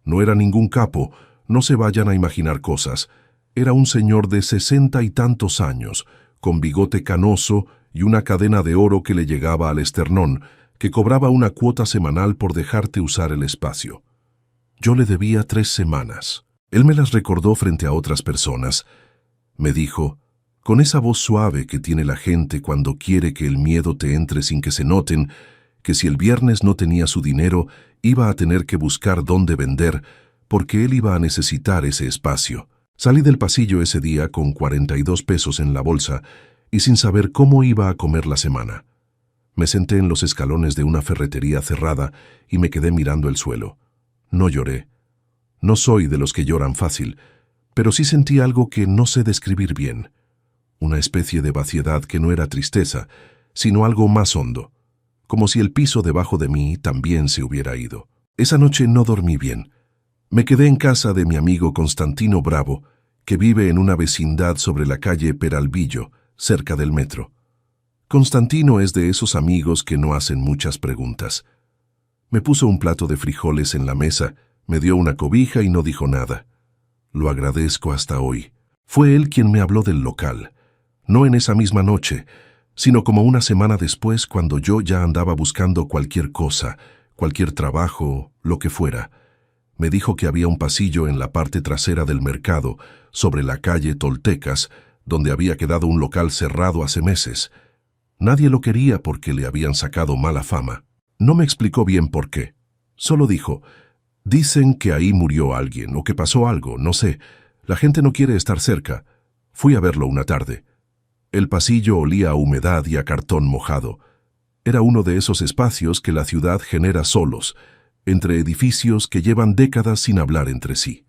No era ningún capo, no se vayan a imaginar cosas. Era un señor de 60 y tantos años, con bigote canoso y una cadena de oro que le llegaba al esternón, que cobraba una cuota semanal por dejarte usar el espacio. Yo le debía 3 semanas. Él me las recordó frente a otras personas. Me dijo, con esa voz suave que tiene la gente cuando quiere que el miedo te entre sin que se noten, que si el viernes no tenía su dinero, iba a tener que buscar dónde vender, porque él iba a necesitar ese espacio. Salí del pasillo ese día con 42 pesos en la bolsa y sin saber cómo iba a comer la semana. Me senté en los escalones de una ferretería cerrada y me quedé mirando el suelo. No lloré. No soy de los que lloran fácil, pero sí sentí algo que no sé describir bien. Una especie de vaciedad que no era tristeza, sino algo más hondo, como si el piso debajo de mí también se hubiera ido. Esa noche no dormí bien. Me quedé en casa de mi amigo Constantino Bravo, que vive en una vecindad sobre la calle Peralvillo, cerca del metro. Constantino es de esos amigos que no hacen muchas preguntas. Me puso un plato de frijoles en la mesa, me dio una cobija y no dijo nada. Lo agradezco hasta hoy. Fue él quien me habló del local. No en esa misma noche, sino como una semana después cuando yo ya andaba buscando cualquier cosa, cualquier trabajo, lo que fuera. Me dijo que había un pasillo en la parte trasera del mercado, sobre la calle Toltecas, donde había quedado un local cerrado hace meses. Nadie lo quería porque le habían sacado mala fama. No me explicó bien por qué. Solo dijo, dicen que ahí murió alguien o que pasó algo, no sé. La gente no quiere estar cerca. Fui a verlo una tarde. El pasillo olía a humedad y a cartón mojado. Era uno de esos espacios que la ciudad genera solos, entre edificios que llevan décadas sin hablar entre sí.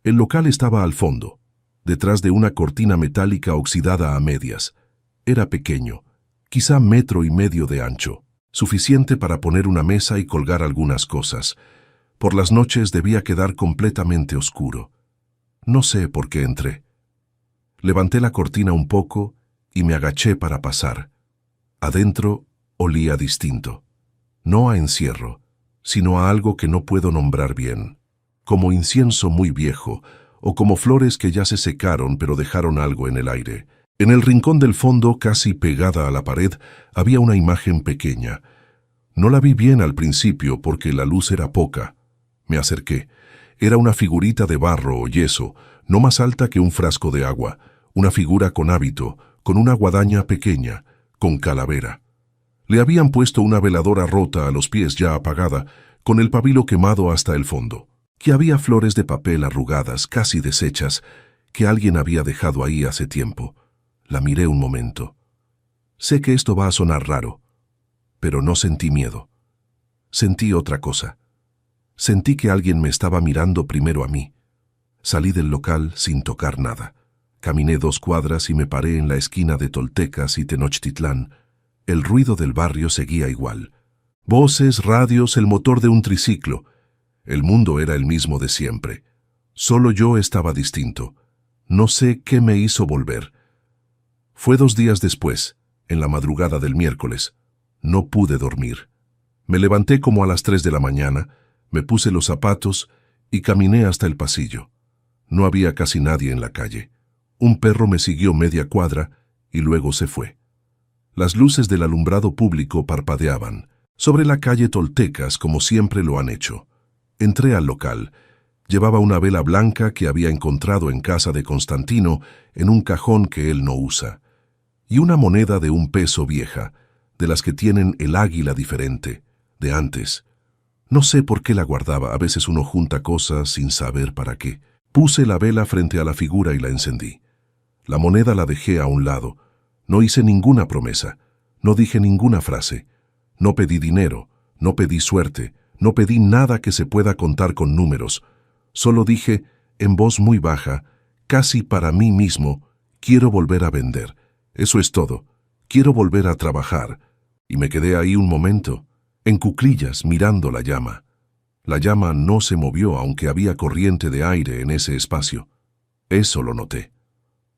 El local estaba al fondo, detrás de una cortina metálica oxidada a medias. Era pequeño, quizá 1,5 metros de ancho, suficiente para poner una mesa y colgar algunas cosas. Por las noches debía quedar completamente oscuro. No sé por qué entré. Levanté la cortina un poco y me agaché para pasar. Adentro olía distinto. No a encierro, sino a algo que no puedo nombrar bien. Como incienso muy viejo, o como flores que ya se secaron pero dejaron algo en el aire. En el rincón del fondo, casi pegada a la pared, había una imagen pequeña. No la vi bien al principio porque la luz era poca. Me acerqué. Era una figurita de barro o yeso, no más alta que un frasco de agua, una figura con hábito, con una guadaña pequeña, con calavera. Le habían puesto una veladora rota a los pies ya apagada, con el pabilo quemado hasta el fondo, que había flores de papel arrugadas, casi deshechas, que alguien había dejado ahí hace tiempo. La miré un momento. Sé que esto va a sonar raro, pero no sentí miedo. Sentí otra cosa. Sentí que alguien me estaba mirando primero a mí. Salí del local sin tocar nada. Caminé 2 cuadras y me paré en la esquina de Toltecas y Tenochtitlán. El ruido del barrio seguía igual. Voces, radios, el motor de un triciclo. El mundo era el mismo de siempre. Solo yo estaba distinto. No sé qué me hizo volver. Fue 2 días después, en la madrugada del miércoles. No pude dormir. Me levanté como a las 3 de la mañana, me puse los zapatos y caminé hasta el pasillo. No había casi nadie en la calle. Un perro me siguió media cuadra y luego se fue. Las luces del alumbrado público parpadeaban, sobre la calle Toltecas como siempre lo han hecho. Entré al local. Llevaba una vela blanca que había encontrado en casa de Constantino en un cajón que él no usa, y una moneda de 1 peso vieja, de las que tienen el águila diferente, de antes. No sé por qué la guardaba, a veces uno junta cosas sin saber para qué. Puse la vela frente a la figura y la encendí. La moneda la dejé a un lado. No hice ninguna promesa, no dije ninguna frase, no pedí dinero, no pedí suerte, no pedí nada que se pueda contar con números. Solo dije, en voz muy baja, casi para mí mismo, quiero volver a vender. Eso es todo. Quiero volver a trabajar. Y me quedé ahí un momento, en cuclillas, mirando la llama. La llama no se movió aunque había corriente de aire en ese espacio. Eso lo noté.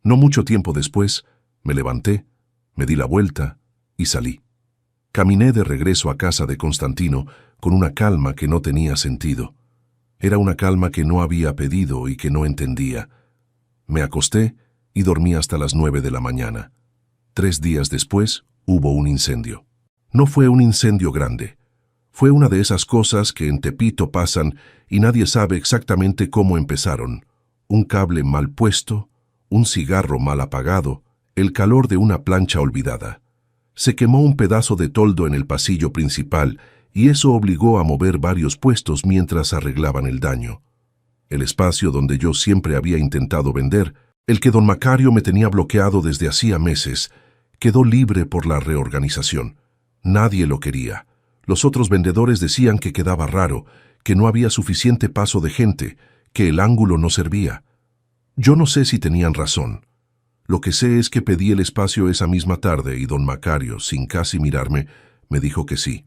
No mucho tiempo después, me levanté, me di la vuelta y salí. Caminé de regreso a casa de Constantino con una calma que no tenía sentido. Era una calma que no había pedido y que no entendía. Me acosté y dormí hasta las 9 de la mañana. 3 días después hubo un incendio. No fue un incendio grande. Fue una de esas cosas que en Tepito pasan y nadie sabe exactamente cómo empezaron. Un cable mal puesto, un cigarro mal apagado, el calor de una plancha olvidada. Se quemó un pedazo de toldo en el pasillo principal y eso obligó a mover varios puestos mientras arreglaban el daño. El espacio donde yo siempre había intentado vender, el que don Macario me tenía bloqueado desde hacía meses, quedó libre por la reorganización. Nadie lo quería. Los otros vendedores decían que quedaba raro, que no había suficiente paso de gente, que el ángulo no servía. Yo no sé si tenían razón. Lo que sé es que pedí el espacio esa misma tarde y don Macario, sin casi mirarme, me dijo que sí.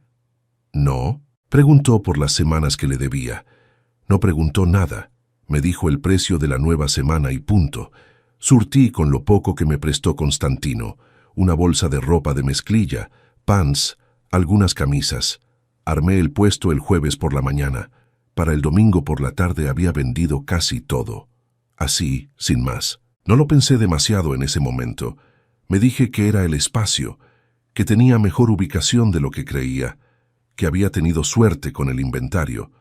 ¿No? Preguntó por las semanas que le debía. No preguntó nada. Me dijo el precio de la nueva semana y punto. Surtí con lo poco que me prestó Constantino, una bolsa de ropa de mezclilla, pants, algunas camisas. Armé el puesto el jueves por la mañana. Para el domingo por la tarde había vendido casi todo. Así, sin más. No lo pensé demasiado en ese momento. Me dije que era el espacio, que tenía mejor ubicación de lo que creía, que había tenido suerte con el inventario.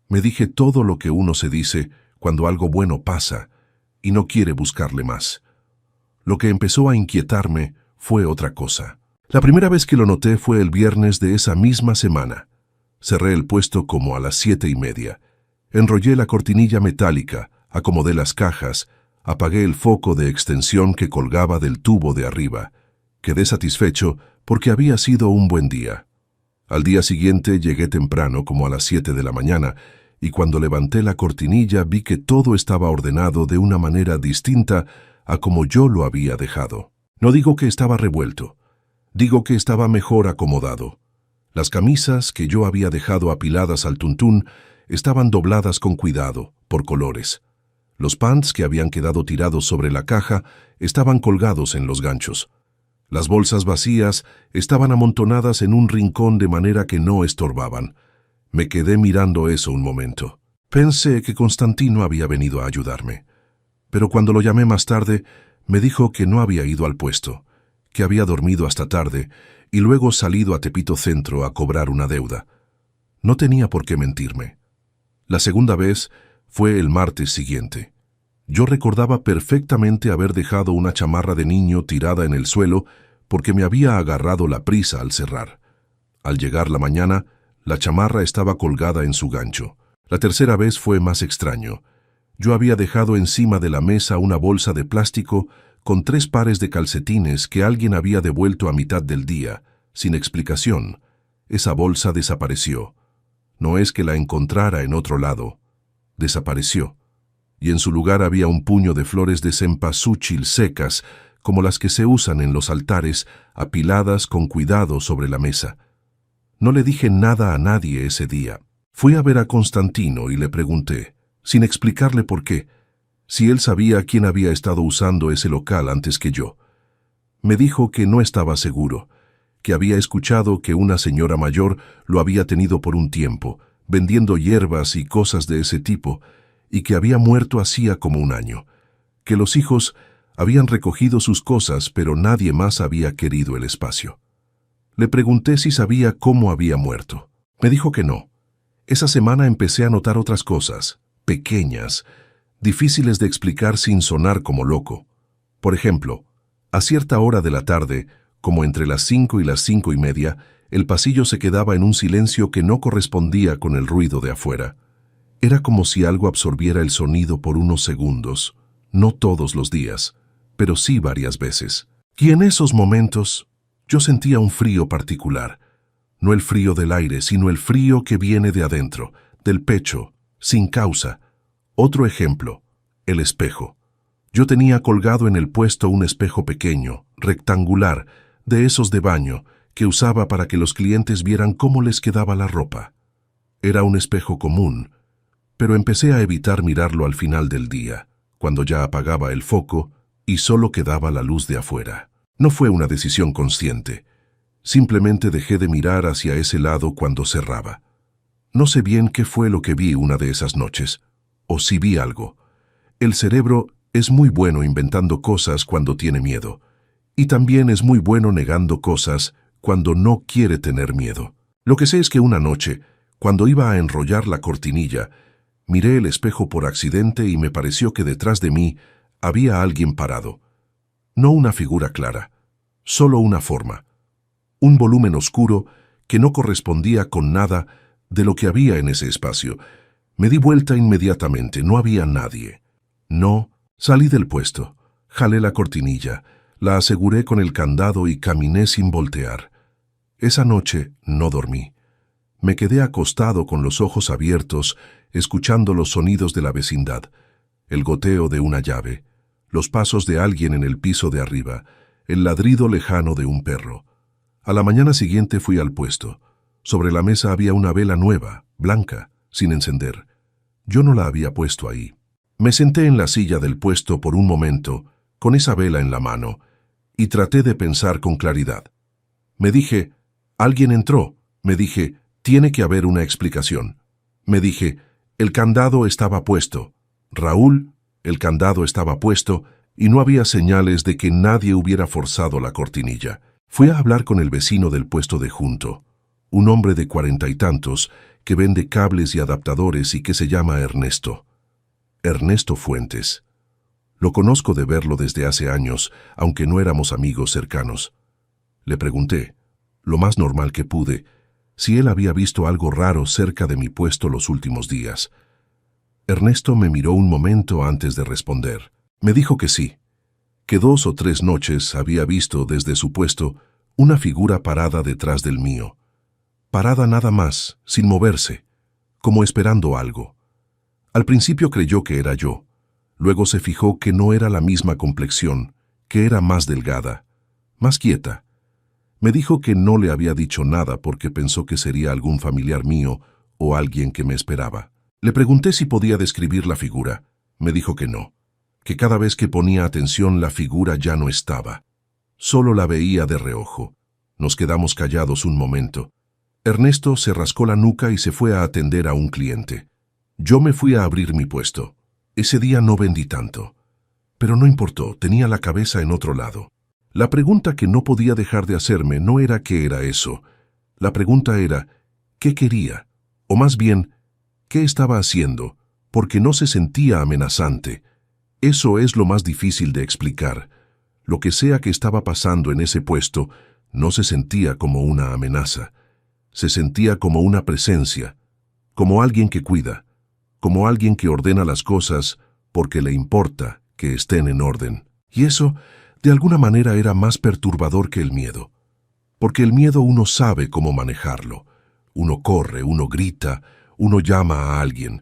Me dije todo lo que uno se dice cuando algo bueno pasa y no quiere buscarle más. Lo que empezó a inquietarme fue otra cosa. La primera vez que lo noté fue el viernes de esa misma semana. Cerré el puesto como a las 7:30. Enrollé la cortinilla metálica, acomodé las cajas, apagué el foco de extensión que colgaba del tubo de arriba. Quedé satisfecho porque había sido un buen día. Al día siguiente llegué temprano, como a las 7 de la mañana, y cuando levanté la cortinilla vi que todo estaba ordenado de una manera distinta a como yo lo había dejado. No digo que estaba revuelto, digo que estaba mejor acomodado. Las camisas que yo había dejado apiladas al tuntún estaban dobladas con cuidado, por colores. Los pants que habían quedado tirados sobre la caja estaban colgados en los ganchos. Las bolsas vacías estaban amontonadas en un rincón de manera que no estorbaban. Me quedé mirando eso un momento. Pensé que Constantino había venido a ayudarme. Pero cuando lo llamé más tarde, me dijo que no había ido al puesto, que había dormido hasta tarde y luego salido a Tepito Centro a cobrar una deuda. No tenía por qué mentirme. La segunda vez fue el martes siguiente. Yo recordaba perfectamente haber dejado una chamarra de niño tirada en el suelo porque me había agarrado la prisa al cerrar. Al llegar la mañana, la chamarra estaba colgada en su gancho. La tercera vez fue más extraño. Yo había dejado encima de la mesa una bolsa de plástico con 3 pares de calcetines que alguien había devuelto a mitad del día, sin explicación. Esa bolsa desapareció. No es que la encontrara en otro lado. Desapareció. Y en su lugar había un puño de flores de cempasúchil secas, como las que se usan en los altares, apiladas con cuidado sobre la mesa. No le dije nada a nadie ese día. Fui a ver a Constantino y le pregunté, sin explicarle por qué, si él sabía quién había estado usando ese local antes que yo. Me dijo que no estaba seguro, que había escuchado que una señora mayor lo había tenido por un tiempo, vendiendo hierbas y cosas de ese tipo, y que había muerto hacía como un año, que los hijos habían recogido sus cosas, pero nadie más había querido el espacio. Le pregunté si sabía cómo había muerto. Me dijo que no. Esa semana empecé a notar otras cosas, pequeñas, difíciles de explicar sin sonar como loco. Por ejemplo, a cierta hora de la tarde, como entre las 5 y las 5:30, el pasillo se quedaba en un silencio que no correspondía con el ruido de afuera. Era como si algo absorbiera el sonido por unos segundos, no todos los días, pero sí varias veces. Y en esos momentos yo sentía un frío particular, no el frío del aire, sino el frío que viene de adentro, del pecho, sin causa. Otro ejemplo, el espejo. Yo tenía colgado en el puesto un espejo pequeño, rectangular, de esos de baño, que usaba para que los clientes vieran cómo les quedaba la ropa. Era un espejo común, pero empecé a evitar mirarlo al final del día, cuando ya apagaba el foco y solo quedaba la luz de afuera. No fue una decisión consciente. Simplemente dejé de mirar hacia ese lado cuando cerraba. No sé bien qué fue lo que vi una de esas noches, o si vi algo. El cerebro es muy bueno inventando cosas cuando tiene miedo, y también es muy bueno negando cosas cuando no quiere tener miedo. Lo que sé es que una noche, cuando iba a enrollar la cortinilla, miré el espejo por accidente y me pareció que detrás de mí había alguien parado. No una figura clara, solo una forma. Un volumen oscuro que no correspondía con nada de lo que había en ese espacio. Me di vuelta inmediatamente, no había nadie. No, salí del puesto, jalé la cortinilla, la aseguré con el candado y caminé sin voltear. Esa noche no dormí. Me quedé acostado con los ojos abiertos, escuchando los sonidos de la vecindad, el goteo de una llave, los pasos de alguien en el piso de arriba, el ladrido lejano de un perro. A la mañana siguiente fui al puesto. Sobre la mesa había una vela nueva, blanca, sin encender. Yo no la había puesto ahí. Me senté en la silla del puesto por un momento, con esa vela en la mano, y traté de pensar con claridad. Me dije, alguien entró. Me dije, tiene que haber una explicación. Me dije, el candado estaba puesto. Raúl, el candado estaba puesto, y no había señales de que nadie hubiera forzado la cortinilla. Fui a hablar con el vecino del puesto de junto, un hombre de 40 y tantos, que vende cables y adaptadores y que se llama Ernesto. Ernesto Fuentes. Lo conozco de verlo desde hace años, aunque no éramos amigos cercanos. Le pregunté, lo más normal que pude, si él había visto algo raro cerca de mi puesto los últimos días. Ernesto me miró un momento antes de responder. Me dijo que sí, que 2 o 3 noches había visto desde su puesto una figura parada detrás del mío. Parada nada más, sin moverse, como esperando algo. Al principio creyó que era yo. Luego se fijó que no era la misma complexión, que era más delgada, más quieta. Me dijo que no le había dicho nada porque pensó que sería algún familiar mío o alguien que me esperaba. Le pregunté si podía describir la figura. Me dijo que no, que cada vez que ponía atención la figura ya no estaba. Solo la veía de reojo. Nos quedamos callados un momento. Ernesto se rascó la nuca y se fue a atender a un cliente. Yo me fui a abrir mi puesto. Ese día no vendí tanto. Pero no importó, tenía la cabeza en otro lado. La pregunta que no podía dejar de hacerme no era qué era eso. La pregunta era, ¿qué quería? O más bien, ¿Qué estaba haciendo? Porque no se sentía amenazante. Eso es lo más difícil de explicar. Lo que sea que estaba pasando en ese puesto no se sentía como una amenaza. Se sentía como una presencia, como alguien que cuida, como alguien que ordena las cosas porque le importa que estén en orden. Y eso, de alguna manera, era más perturbador que el miedo. Porque el miedo uno sabe cómo manejarlo. Uno corre, uno grita, uno llama a alguien.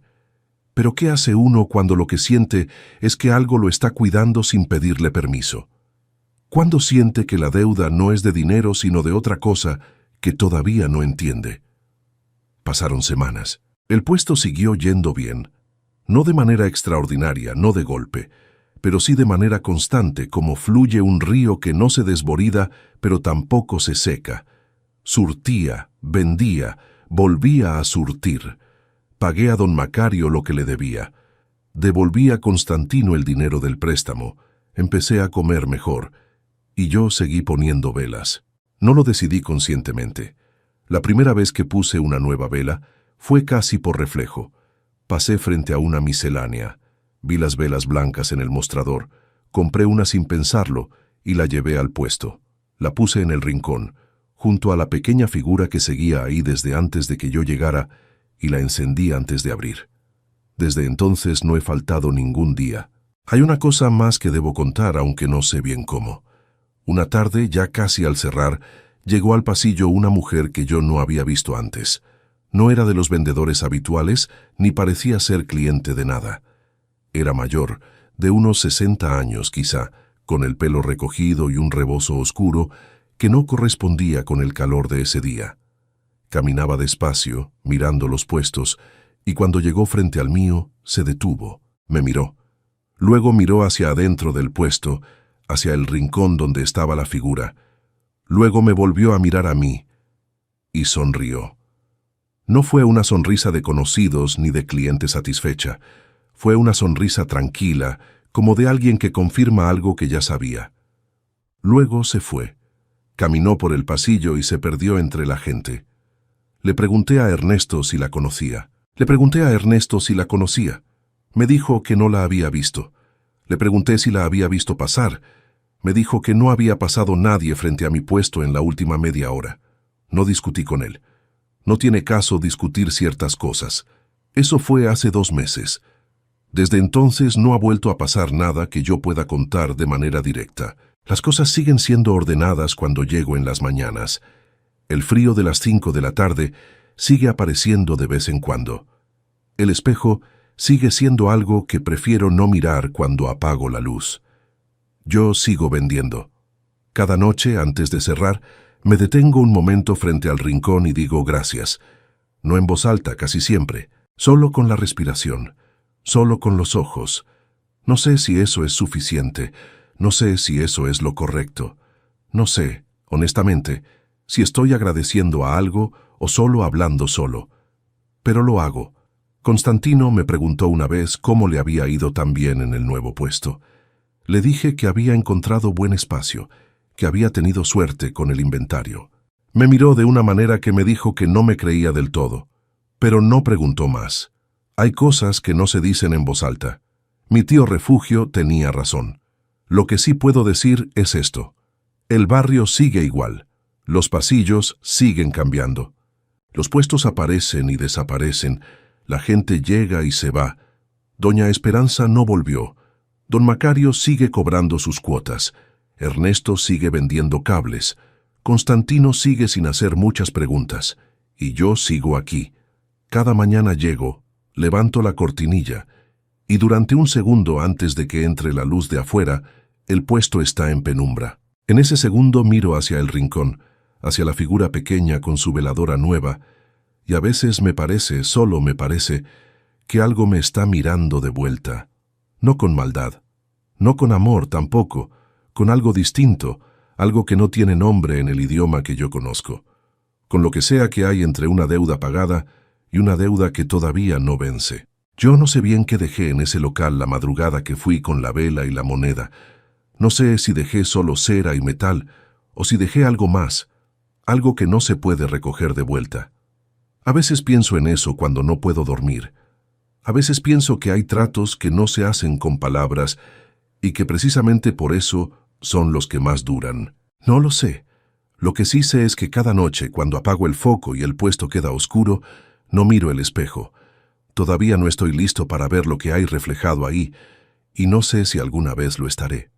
Pero ¿qué hace uno cuando lo que siente es que algo lo está cuidando sin pedirle permiso? ¿Cuándo siente que la deuda no es de dinero sino de otra cosa que todavía no entiende? Pasaron semanas. El puesto siguió yendo bien. No de manera extraordinaria, no de golpe, pero sí de manera constante, como fluye un río que no se desborda, pero tampoco se seca. Surtía, vendía, volvía a surtir. Pagué a don Macario lo que le debía. Devolví a Constantino el dinero del préstamo. Empecé a comer mejor. Y yo seguí poniendo velas. No lo decidí conscientemente. La primera vez que puse una nueva vela fue casi por reflejo. Pasé frente a una miscelánea. Vi las velas blancas en el mostrador. Compré una sin pensarlo y la llevé al puesto. La puse en el rincón, junto a la pequeña figura que seguía ahí desde antes de que yo llegara, y la encendí antes de abrir. Desde entonces no he faltado ningún día. Hay una cosa más que debo contar, aunque no sé bien cómo. Una tarde, ya casi al cerrar, llegó al pasillo una mujer que yo no había visto antes. No era de los vendedores habituales, ni parecía ser cliente de nada. Era mayor, de unos 60 años quizá, con el pelo recogido y un rebozo oscuro que no correspondía con el calor de ese día. Caminaba despacio, mirando los puestos, y cuando llegó frente al mío, se detuvo, me miró. Luego miró hacia adentro del puesto, hacia el rincón donde estaba la figura. Luego me volvió a mirar a mí, y sonrió. No fue una sonrisa de conocidos ni de cliente satisfecha. Fue una sonrisa tranquila, como de alguien que confirma algo que ya sabía. Luego se fue. Caminó por el pasillo y se perdió entre la gente. Le pregunté a Ernesto si la conocía. Me dijo que no la había visto. Le pregunté si la había visto pasar. Me dijo que no había pasado nadie frente a mi puesto en la última media hora. No discutí con él. No tiene caso discutir ciertas cosas. Eso fue hace 2 meses. Desde entonces no ha vuelto a pasar nada que yo pueda contar de manera directa. Las cosas siguen siendo ordenadas cuando llego en las mañanas. El frío de las 5 de la tarde sigue apareciendo de vez en cuando. El espejo sigue siendo algo que prefiero no mirar cuando apago la luz. Yo sigo vendiendo. Cada noche, antes de cerrar, me detengo un momento frente al rincón y digo gracias. No en voz alta, casi siempre, solo con la respiración, solo con los ojos. No sé si eso es suficiente, no sé si eso es lo correcto. No sé, honestamente, si estoy agradeciendo a algo o solo hablando solo. Pero lo hago. Constantino me preguntó una vez cómo le había ido tan bien en el nuevo puesto. Le dije que había encontrado buen espacio, que había tenido suerte con el inventario. Me miró de una manera que me dijo que no me creía del todo, pero no preguntó más. Hay cosas que no se dicen en voz alta. Mi tío Refugio tenía razón. Lo que sí puedo decir es esto. El barrio sigue igual. Los pasillos siguen cambiando. Los puestos aparecen y desaparecen. La gente llega y se va. Doña Esperanza no volvió. Don Macario sigue cobrando sus cuotas. Ernesto sigue vendiendo cables. Constantino sigue sin hacer muchas preguntas. Y yo sigo aquí. Cada mañana llego, levanto la cortinilla, y durante un segundo antes de que entre la luz de afuera, el puesto está en penumbra. En ese segundo miro hacia el rincón, hacia la figura pequeña con su veladora nueva, y a veces me parece, solo me parece, que algo me está mirando de vuelta. No con maldad, no con amor tampoco, con algo distinto, algo que no tiene nombre en el idioma que yo conozco, con lo que sea que hay entre una deuda pagada y una deuda que todavía no vence. Yo no sé bien qué dejé en ese local la madrugada que fui con la vela y la moneda. No sé si dejé solo cera y metal, o si dejé algo más, algo que no se puede recoger de vuelta. A veces pienso en eso cuando no puedo dormir. A veces pienso que hay tratos que no se hacen con palabras y que precisamente por eso son los que más duran. No lo sé. Lo que sí sé es que cada noche, cuando apago el foco y el puesto queda oscuro, no miro el espejo. Todavía no estoy listo para ver lo que hay reflejado ahí, y no sé si alguna vez lo estaré.